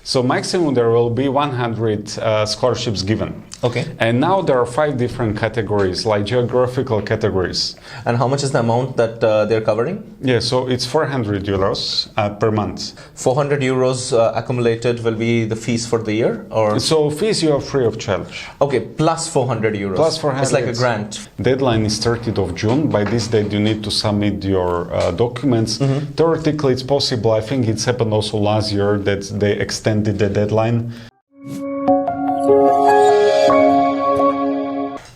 So maximum there will be 100 scholarships given. Okay. And now there are 5 different categories, like geographical categories. And how much is the amount that they're covering? Yeah, so it's 400 euros per month. 400 euros accumulated will be the fees for the year, or? So fees you are free of charge. Okay, plus 400 euros. Plus 400. It's like a grant. Deadline is 30th of June. By this date you need to submit your documents. Theoretically it's possible. I think it's happened also last year that they extended the deadline.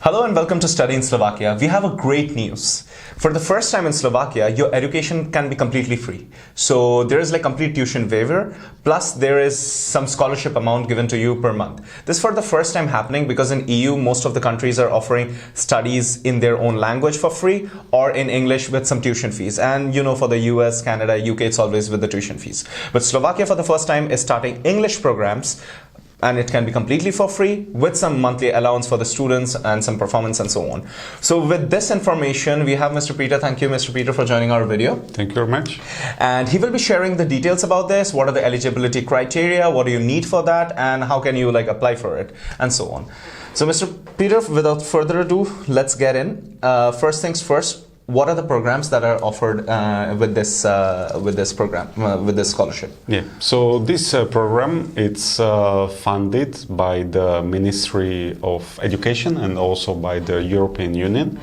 Hello and welcome to Study in Slovakia. We have a great news. For the first time in Slovakia, your education can be completely free. So there is like complete tuition waiver, plus there is some scholarship amount given to you per month. This is for the first time happening because in EU, most of the countries are offering studies in their own language for free or in English with some tuition fees. And you know, for the US, Canada, UK, it's always with the tuition fees. But Slovakia for the first time is starting English programs, and it can be completely for free with some monthly allowance for the students and some performance and so on. So with this information, we have Mr. Peter. Thank you, Mr. Peter, for joining our video. Thank you very much. And he will be sharing the details about this. What are the eligibility criteria? What do you need for that? And how can you like apply for it? And so on. So Mr. Peter, without further ado, let's get in. First things first. What are the programs that are offered with this program, with this scholarship? Yeah, so this program, it's funded by the Ministry of Education and also by the European Union.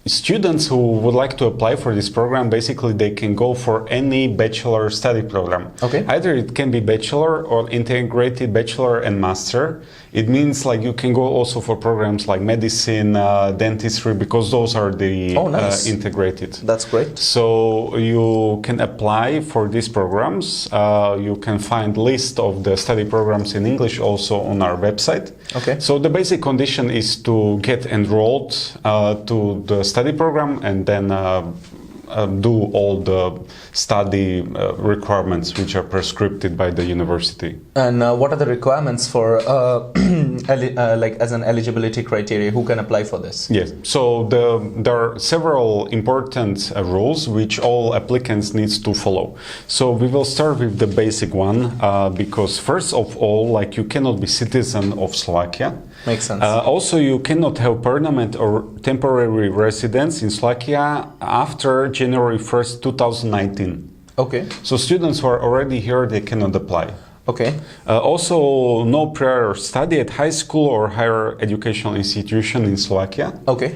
Students who would like to apply for this program, basically they can go for any bachelor study program. Okay. Either it can be bachelor or integrated bachelor and master. It means like you can go also for programs like medicine, dentistry, because those are the integrated. That's great. So you can apply for these programs. You can find list of the study programs in English also on our website. Okay. So the basic condition is to get enrolled to the study program and then do all the study requirements which are prescribed by the university. And what are the requirements for like as an eligibility criteria? Who can apply for this? Yes, so there are several important rules which all applicants needs to follow. So we will start with the basic one because first of all, like you cannot be citizen of Slovakia. Makes sense. Also, you cannot have permanent or temporary residence in Slovakia after January 1st, 2019. Okay. So students who are already here, they cannot apply. Okay. Also, no prior study at high school or higher educational institution in Slovakia. Okay.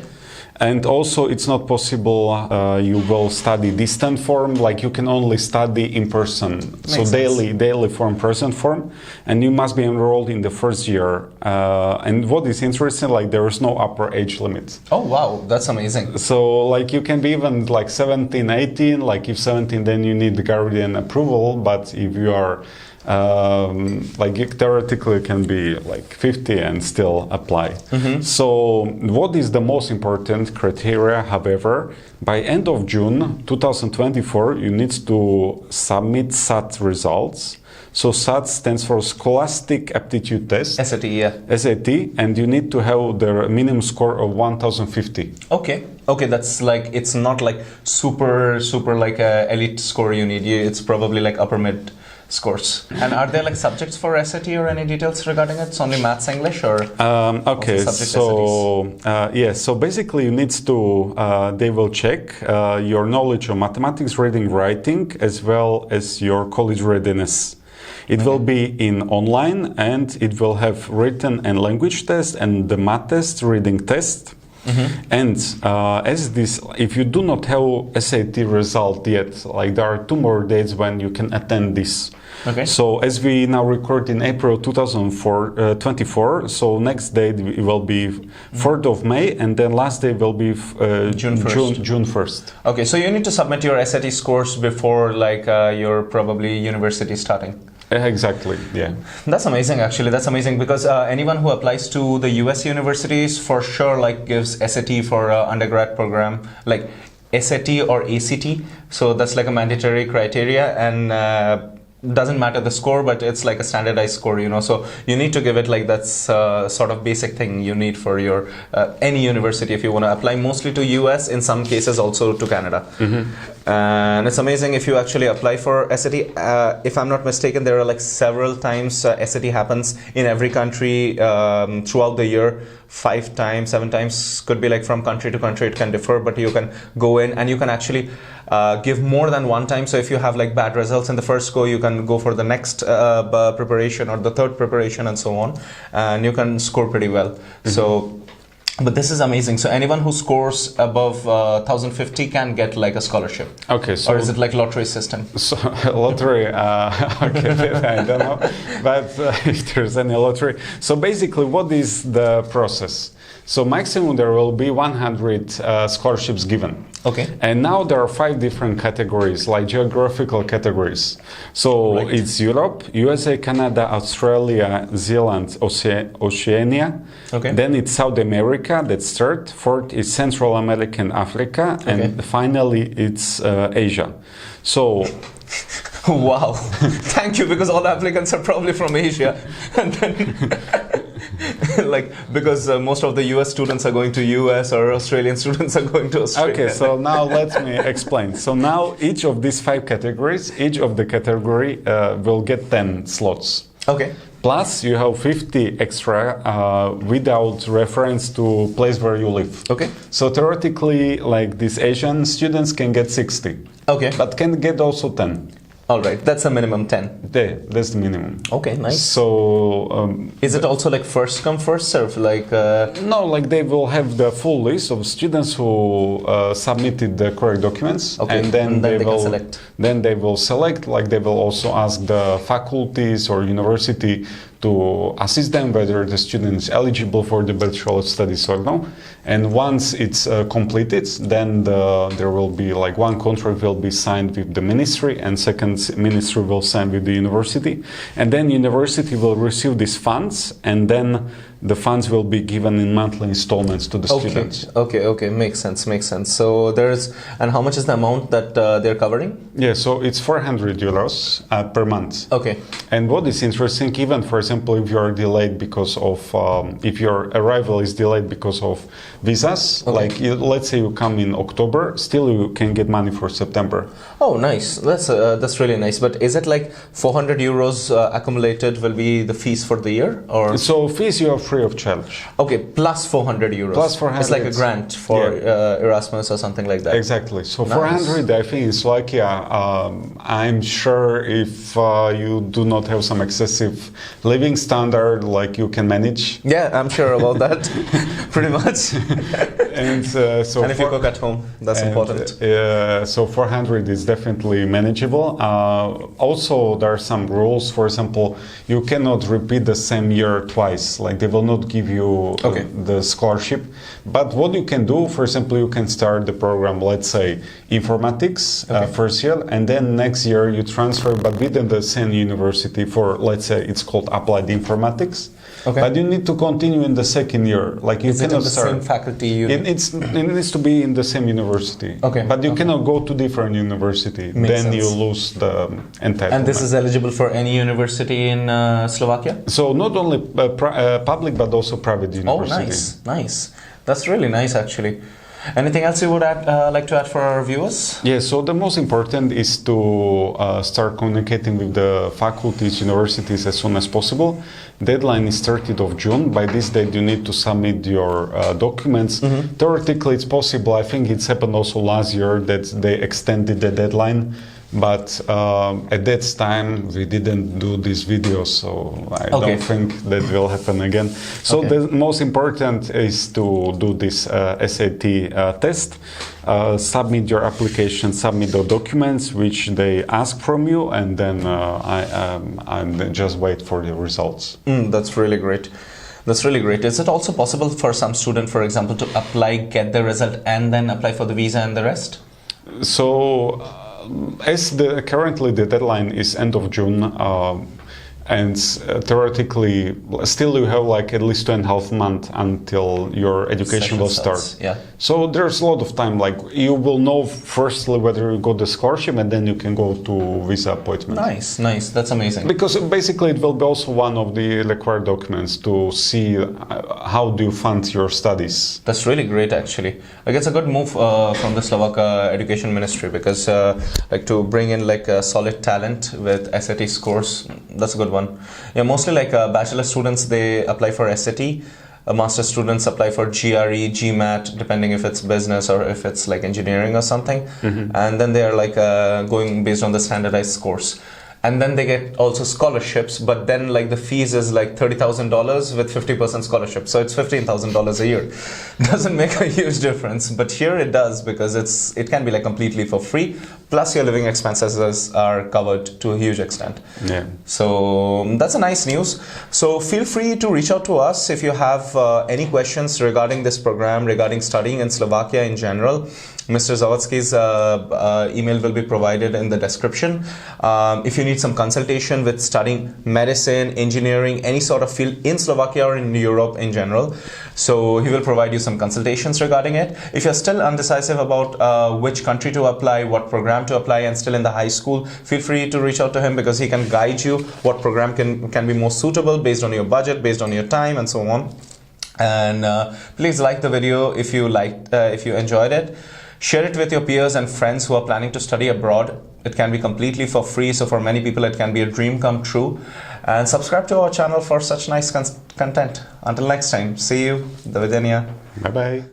And also, it's not possible you will study distant form, like you can only study in person. Makes so daily form, present form, and you must be enrolled in the first year. And what is interesting, like there is no upper age limit. Oh wow, that's amazing. So like you can be even like 17, 18, like if 17 then you need the guardian approval, but if you are like it theoretically can be like 50 and still apply. So what is the most important criteria, however, by end of June 2024 you need to submit SAT results. So SAT stands for Scholastic Aptitude Test. SAT, yeah. SAT, and you need to have the minimum score of 1050. Okay. Okay, that's like, it's not like super like a elite score you need. It's probably like upper mid scores. And are there like subjects for SAT or any details regarding it? It's only maths, English, or okay, so yeah, so basically you need to they will check your knowledge of mathematics, reading, writing, as well as your college readiness. It will be in online, and it will have written and language test and the math test, reading test. And as this, if you do not have SAT result yet, like there are 2 more dates when you can attend this. Okay. So as we now record in April 2024, so next date will be 4th of May, and then last day will be June 1st. Okay, so you need to submit your SAT scores before like your probably university starting. Exactly, yeah. That's amazing, actually. That's amazing because anyone who applies to the US universities for sure like gives SAT for undergrad program, like SAT or ACT. So that's like a mandatory criteria, and doesn't matter the score, but it's like a standardized score, you know. So you need to give it like that's sort of basic thing you need for your any university if you want to apply, mostly to US, in some cases also to Canada. And it's amazing if you actually apply for SAT. If I'm not mistaken, there are like several times SAT happens in every country throughout the year. 5 times, 7 times, could be like from country to country, it can differ, but you can go in and you can actually give more than one time. So if you have like bad results in the first go, you can go for the next preparation or the third preparation and so on, and you can score pretty well. So but this is amazing. So anyone who scores above 1050 can get like a scholarship. Okay. So or is it like lottery system? So lottery, okay, I don't know, but if there's any lottery. So basically, what is the process? So maximum there will be 100 scholarships given. Okay. And now there are 5 different categories, like geographical categories. So it's Europe, USA, Canada, Australia, Zealand, Oceania. Okay. Then it's South America, that's third. Fourth is Central America and Africa. And finally it's Asia. So wow. Thank you, because all applicants are probably from Asia. And then like, because most of the US students are going to US, or Australian students are going to Australia. Okay, so now let me explain. So now each of these 5 categories, each of the category will get 10 slots. Okay. Plus you have 50 extra without reference to place where you live. Okay. So theoretically, like these Asian students can get 60. Okay. But can get also 10. All right, that's a minimum 10. That's the minimum. Okay, nice. So is it also like first come first serve, like no, like they will have the full list of students who submitted the correct documents, okay. And then they will select. Then they will select. Like they will also ask the faculties or university to assist them whether the student is eligible for the bachelor studies or no. And once it's completed, then there will be like one contract will be signed with the ministry, and second ministry will sign with the university, and then university will receive these funds, and then the funds will be given in monthly installments to the students. Okay, makes sense. So and how much is the amount that they're covering? Yeah, so it's 400 euros per month. Okay. And what is interesting, even for example, if you are delayed because of, if your arrival is delayed because of visas, like let's say you come in October, still you can get money for September. Oh, nice. That's really nice. But is it like 400 euros accumulated will be the fees for the year, or? So fees you are free of charge. Okay, plus 400 euros. Plus 400. It's like a grant for Erasmus or something like that. Exactly. So nice. 400, I think in Slovakia, I'm sure if you do not have some excessive living standard, like you can manage. Yeah, I'm sure about that. Pretty much. And if you cook at home, that's important. So 400 is definitely manageable. Also, there are some rules. For example, you cannot repeat the same year twice. Like they will not give you the scholarship. But what you can do, for example, you can start the program, let's say informatics first year, and then next year you transfer, but within the same university for, let's say, it's called applied informatics. Okay. But you need to continue in the second year. Like you Is cannot it in the start. same faculty? It needs to be in the same university. Okay. But you cannot go to different university. Makes then sense. you lose the entitlement. And this is eligible for any university in Slovakia? So not only public but also private university. Oh, nice. That's really nice, actually. Anything else you would like to add for our viewers? Yeah, so the most important is to start communicating with the faculties, universities as soon as possible. Deadline is 30th of June. By this date, you need to submit your documents. Mm-hmm. Theoretically, it's possible. I think it's happened also last year that they extended the deadline. But at that time, we didn't do this video, so I don't think that will happen again. So the most important is to do this SAT test, submit your application, submit the documents which they ask from you, and then I just wait for the results. That's really great. That's really great. Is it also possible for some student, for example, to apply, get the result, and then apply for the visa and the rest? So, as currently the deadline is end of June, And theoretically, still you have like at least 2.5 months until your education will start. Yeah. So there's a lot of time. Like you will know firstly whether you got the scholarship, and then you can go to visa appointment. Nice, nice. That's amazing. Because basically it will be also one of the required documents to see how do you fund your studies. That's really great, actually. Like it's a good move from the Slovak Education Ministry, because like to bring in like a solid talent with SAT scores. That's a good one. Yeah, mostly like bachelor students, they apply for SAT. Master students apply for GRE, GMAT, depending if it's business or if it's like engineering or something. And then they are like going based on the standardized scores. And then they get also scholarships, but then like the fees is like $30,000 with 50% scholarship. So it's $15,000 a year. Doesn't make a huge difference, but here it does, because it can be like completely for free. Plus your living expenses are covered to a huge extent. Yeah. So that's a nice news. So feel free to reach out to us if you have any questions regarding this program, regarding studying in Slovakia in general. Mr. Zawadzki's email will be provided in the description. If you need some consultation with studying medicine, engineering, any sort of field in Slovakia or in Europe in general, so he will provide you some consultations regarding it. If you're still undecisive about which country to apply, what program to apply, and still in the high school, feel free to reach out to him, because he can guide you what program can be more suitable based on your budget, based on your time, and so on. And please like the video if you enjoyed it. Share it with your peers and friends who are planning to study abroad. It can be completely for free, so for many people it can be a dream come true. And subscribe to our channel for such nice content. Until next time, see you. Dovidenia. Bye-bye.